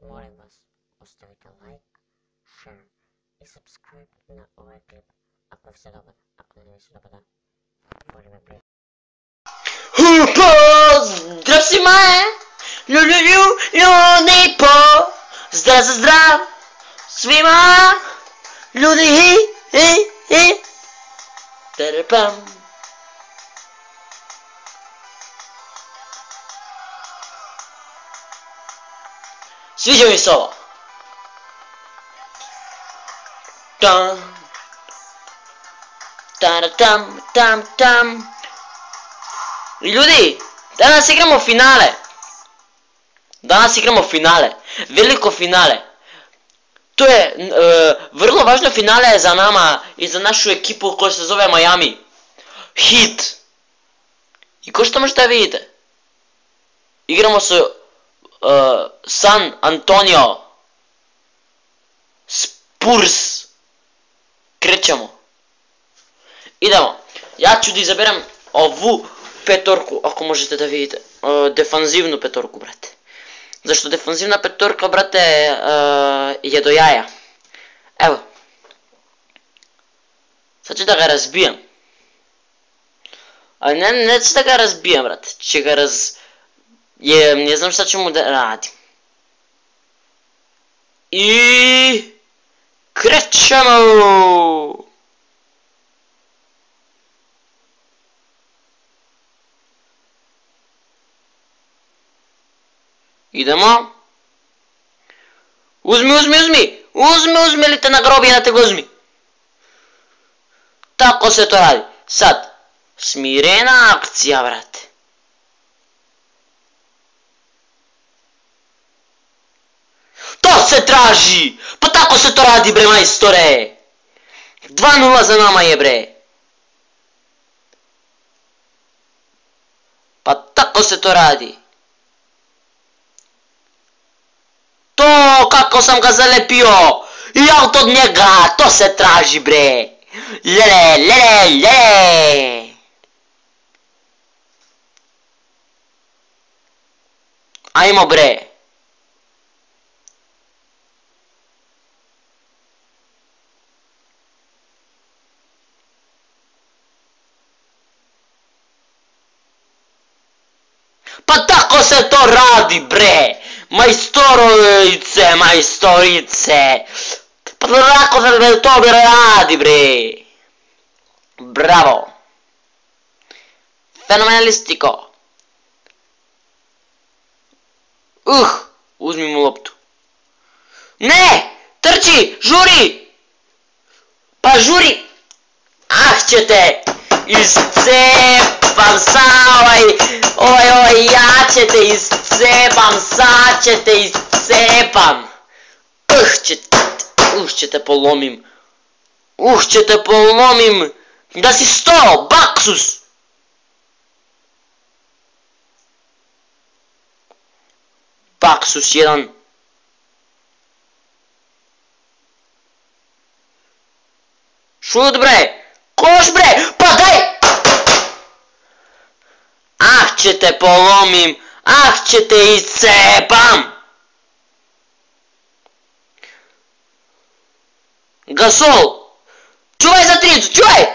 Molim vas, ostavite like, share i subscribe na ovaj klip ako vam se dopada, ako ne se dopada, molim me prijatelji. Pozdrav svima, ljudi pozdrav svima, ljudi, terpam. Sviđa mi se ovo. Tam. Ljudi, danas igramo finale. Veliko finale. To je vrlo važno finale za nama i za našu ekipu koja se zove Miami Heat. I ko što možete vidite, igramo se San Antonio Spurs. Krećemo. Idemo. Ja ću da izaberem ovu petorku, ako možete da vidite. Defanzivnu petorku, brate. Zašto defanzivna petorka, brate, je do jaja. Evo. Sad ću da ga razbijem. Ali ne ću da ga razbijem, brate. Će ga ne znam šta ću mu da radim. I krećemo! Idemo. Uzmi li te na grobi, da te ga uzmi. Tako se to radi. Sad, smirena akcija, brate. To se traži! Pa tako se to radi, bre, majstore! 2:0 za nama je, bre. Pa tako se to radi. To kako sam ga zalepio! I aut od njega! To se traži, bre! Lele! Ajmo, bre! Pa tako se to radi, bre! Majstorice! Pa tako se to radi, bre! Bravo! Fenomenalistico! Uzmi mu loptu. Ne! Trči! Žuri! Pa žuri! Ah ćete! Iscepam sa ja ćete iscepam, sad ćete iscepam. ćete polomim. Da si 100, baksus. Baksus jedan. Šut, bre. Koš, bre, pa daj! Ah ćete polomim, ah ćete iscepam! Gasol! Čuvaj za tricu, čuvaj!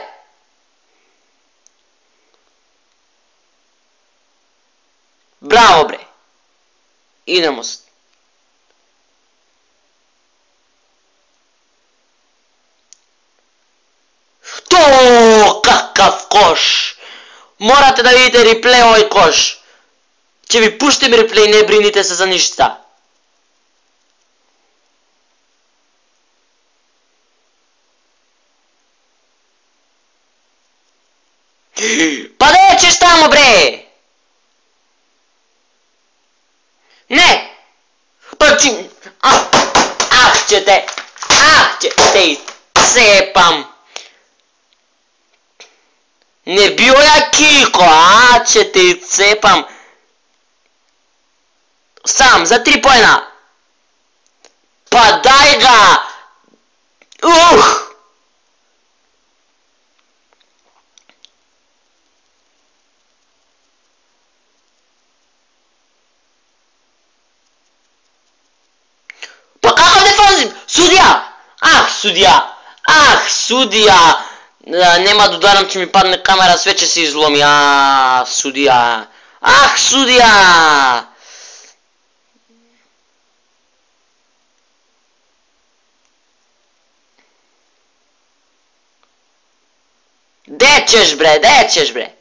Bravo, bre! Idemo s... To kakav koš! Morate da vidite replay ovaj koš. Če vi puštim replay, ne brinite se za ništa. Pa nećeš tamo, bre! Ne! Pa čim... Ah ćete iscepam! Ne bio ja Kiko, a ćete iscepam. Sam, za 3 poena. Pa daj ga! Судия! Ах, судия! Ах, судия! Нема да ударам, че ми падне камера, sve će se izlomi. Судия! Ах, судия! Де ćeš bre, де ćeš bre?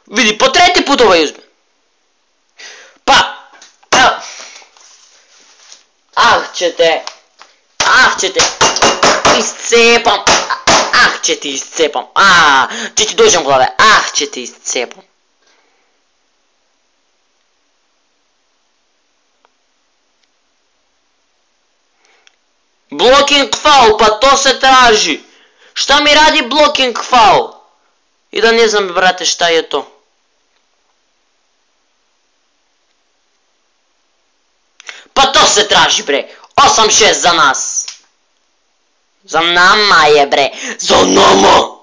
Vidi, po treći put ovaj uzme. Pa! Ah će te iscepam. Će ti iscepam. Će ti dođem glave. Će ti iscepam. Blocking foul, pa to se traži. Šta mi radi blocking foul? I da ne znam, brate, šta je to. Pa to se traži, bre. 8-6 za nas. Za nama je, bre. Za nama.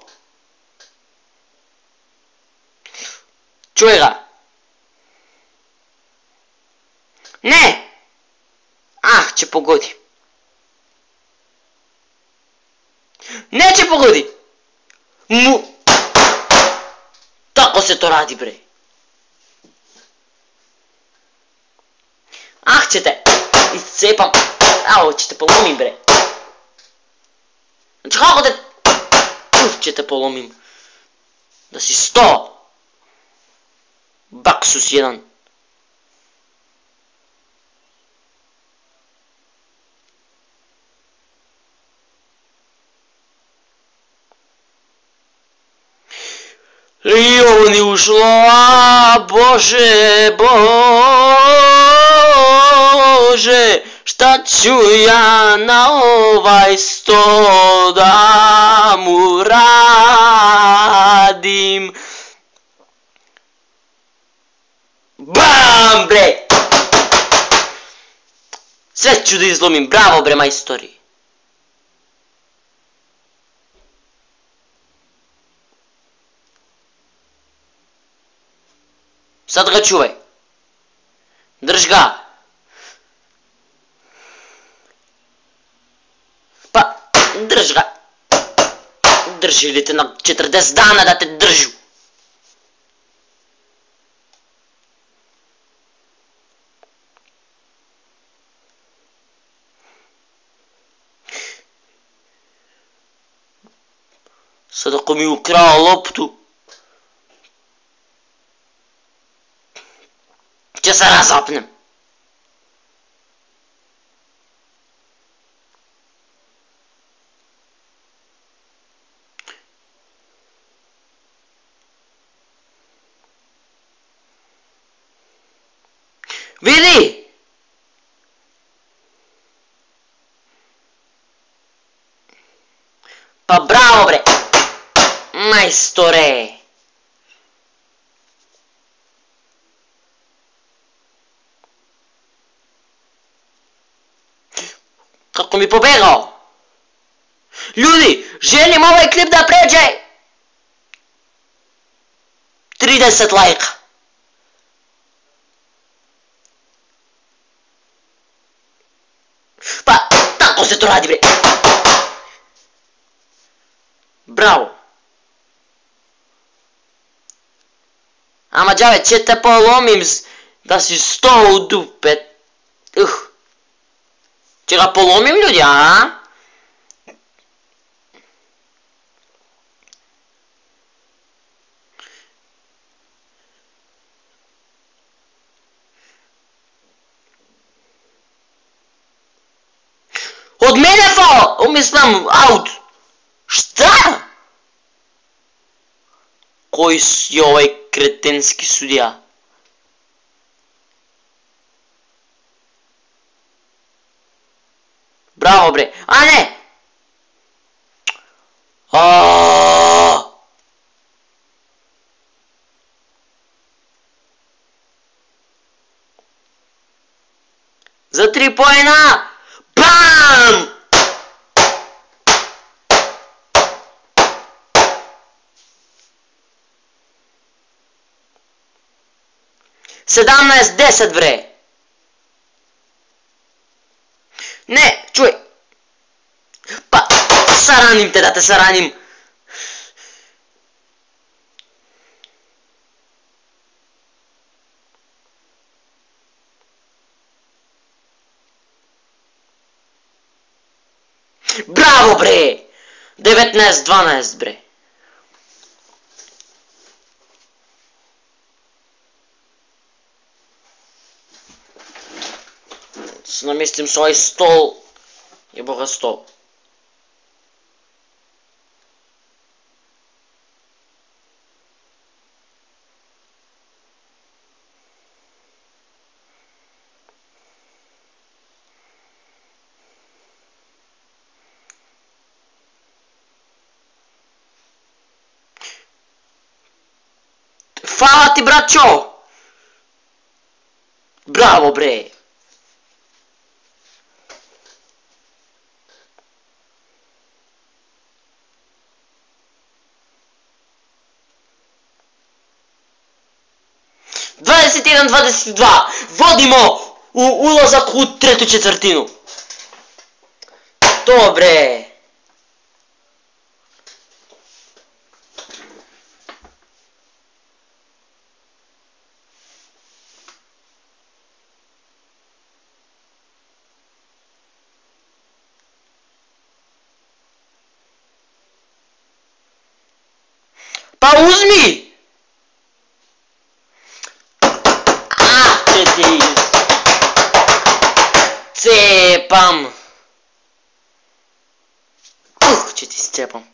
Čuje ga. Ne. Će pogodi. Neće pogodi. Tako se to radi, bre. Ćete iscepam. Ćete polomim, bre. Znači kako te... ćete polomim. Da si 100. Baksus jedan. I ovo ni ušlo, Bože, Bože, šta ću ja na ovaj sto da mu radim? Bam, bre! Sve ću da izlomim, bravo, bre, majstori. Sad ga čuvaj. Drž ga. Pa, drž ga. Drži li te na 40 dana da te držu. Sad ako mi ukrao loptu, će se razapnem. Vidi! Pa bravo, bre! Majstore! Kako mi pobegao? Ljudi, želim ovaj klip da pređe 30 lajka. Pa, tako se to radi, bre. Bravo. Ama đave, će te polomim da si 100 u dupe. Će ga polomim, ljudi, Od mene faul, mislim, out. Šta? Koji je ovaj kretenski sudija? Bravo, bre. Ne! Za 3 poena! BAM! Sedamnaest 10, bre. Не, чуй! Па, сараним те да те сараним! Браво, бре! 19-12, бре. Ще наместим свой стол. Ебога стол. Фала ти, братчо! Браво, бре! Двадесет 22! Водимо у улазак у трето четвртину. Добре. Па узми! Че ти цепам! Ух, че ти сцепам.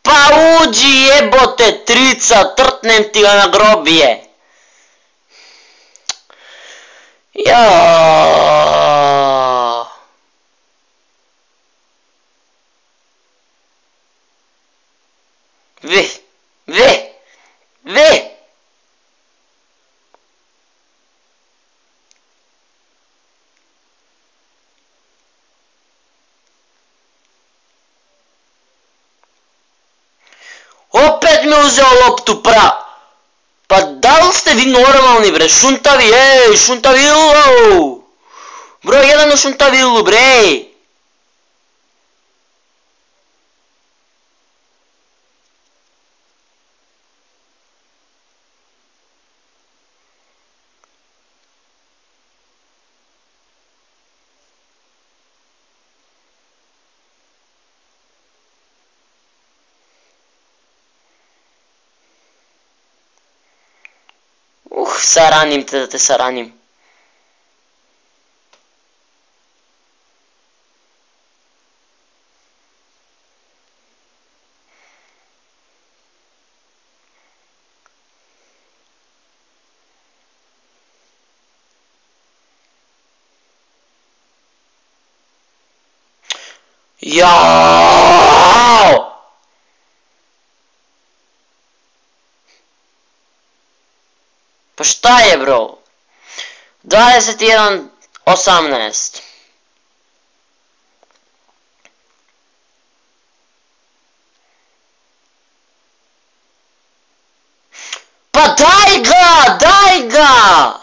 Пауджи, еботе, трица, тртнем ти га на гробие. Јааа. Ве, ве, ве. Опет ме узел лопту пра. Па дал сте ви нормални, бре? Шунтави, шунтавило! Број 1 на шунтавило, бре! Ух, сараним те да те сараним. Јааа! Па шта е, бро? 21-18. Па дај га! Дај га!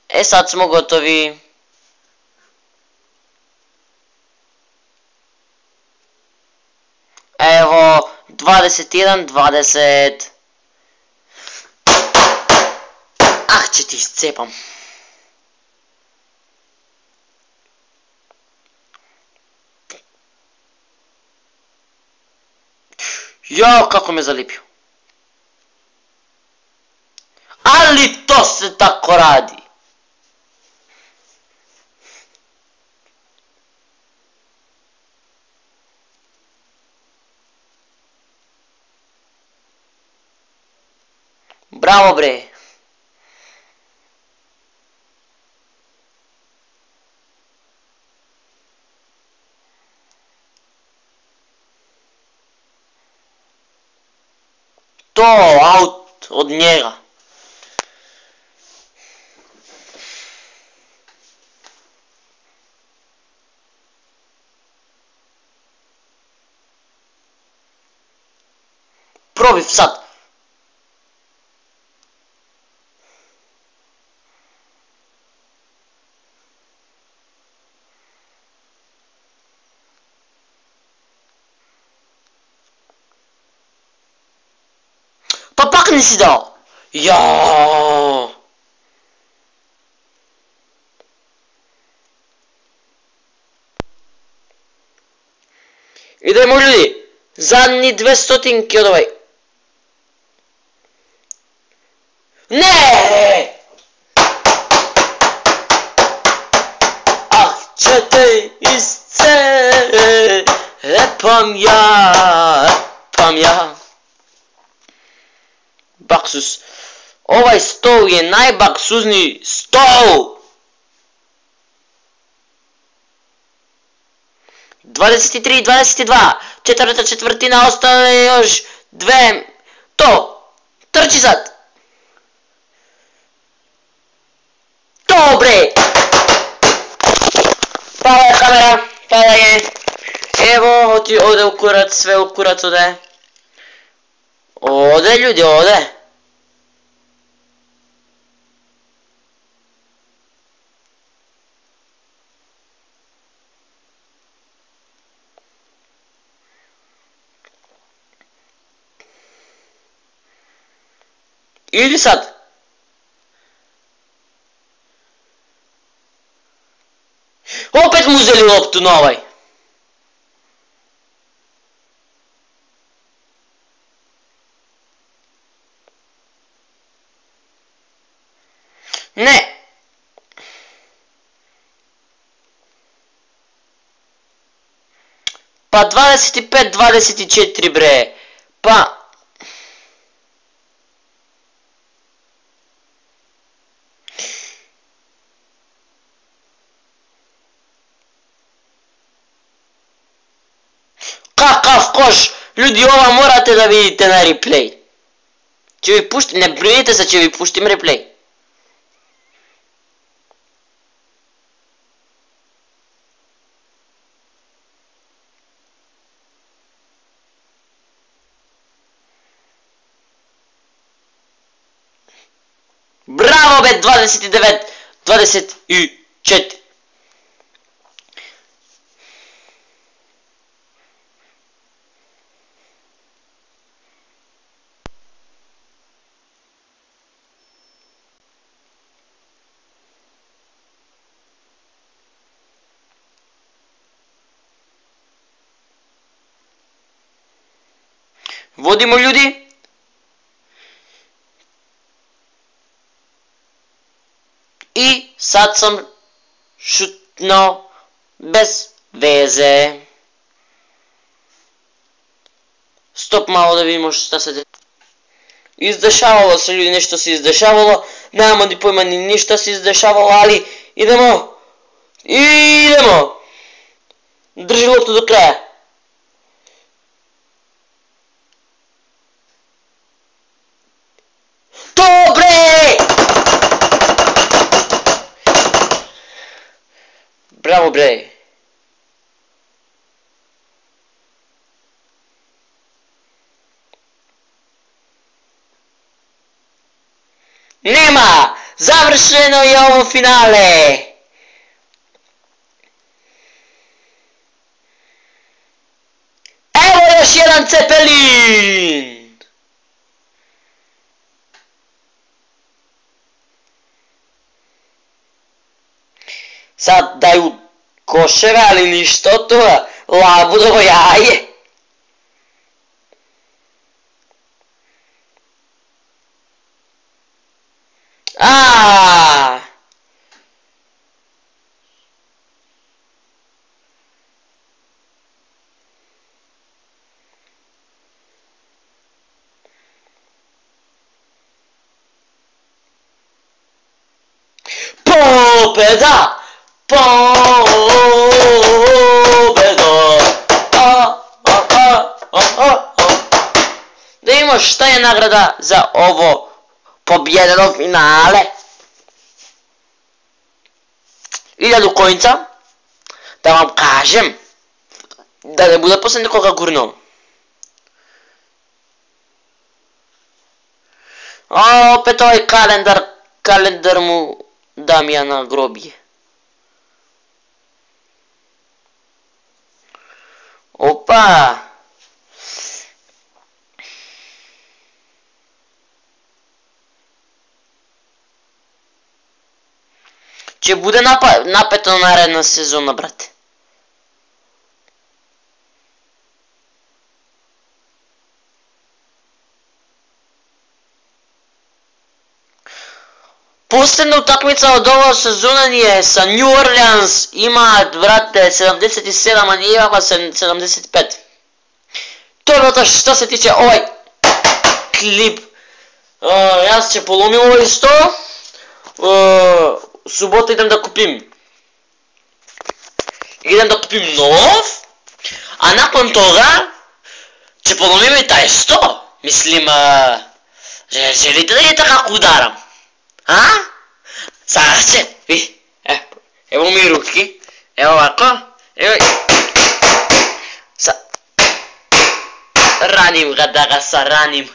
Е, сад смо готови. Ево, 21-20. Ах, че ти изцепам. Јао, како ме залепио. Али то се тако ради. Браво, бре. To, aut od njega. Probi sad. Pa pak nisi dao. Jaaaa. Idemo ljudi. Zadnji 200 od ovaj. Ne! Ah, čete isce. Epam ja. Baksus. Ovaj stol je najbaksuzniji stol. 23, 22. Četvrta četvrtina, ostale još dve. To. Trči sad. To bre. Pala je kamera. Pala je. Evo ti ode u kurac. Sve u kurac ode. Ode ljudi, ode. Idi sad. Opet mu uzeli loptu na ovaj. Ne. Pa 25, 24 bre. Pa... Kakav koš! Ljudi, ova morate da vidite na replay. Će vi puštim, ne brinite se, će vi puštim replay. Bravo be, 29, 24. Vodimo ljudi. I sad sam šutno bez veze. Stop malo da vidimo šta se izdešavalo se ljudi, nešto se izdešavalo. Nemamo ni pojma ni ništa se izdešavalo, ali idemo. Idemo. Drži loptu do kraja. To bre! Bravo bre! Nema! Završeno je ovo finale! Evo još jedan cepelin! Sad daju koševe, ali ništa od toga. Labudovo jaje. Aaaa. Pobeda! Pobedo! Da vidimo šta je nagrada za ovo pobjedeno finale. 1000 kojinca. Da vam kažem. Da ne bude posle nekoga gurno. A opet ovaj kalendar mu Damjana grobije. Opa! Će bude napeto naredna sezona, brate. Posljedna utakmica od ova sezona je sa New Orleans, ima, brate, 77, a nije imamo 75. To je bilo što se tiče ovaj klip. Ja se polomim ovaj sto. U subotu idem da kupim nov, a nakon toga će polomim i taj sto. Mislim, želite da je tako udaram? A? Sada će, vi, evo mi ruki, evo ovako, evo, ranim ga da ga saranim.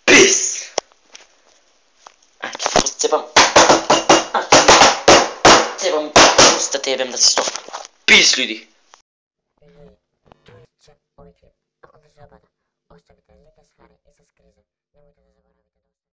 Peace! Cepam usta tebem da se stopa. Peace, ljudi! To je ovaj klip. Ako vam se dopada, ostavite like, share i subscribe. Nemojte da zaboravite.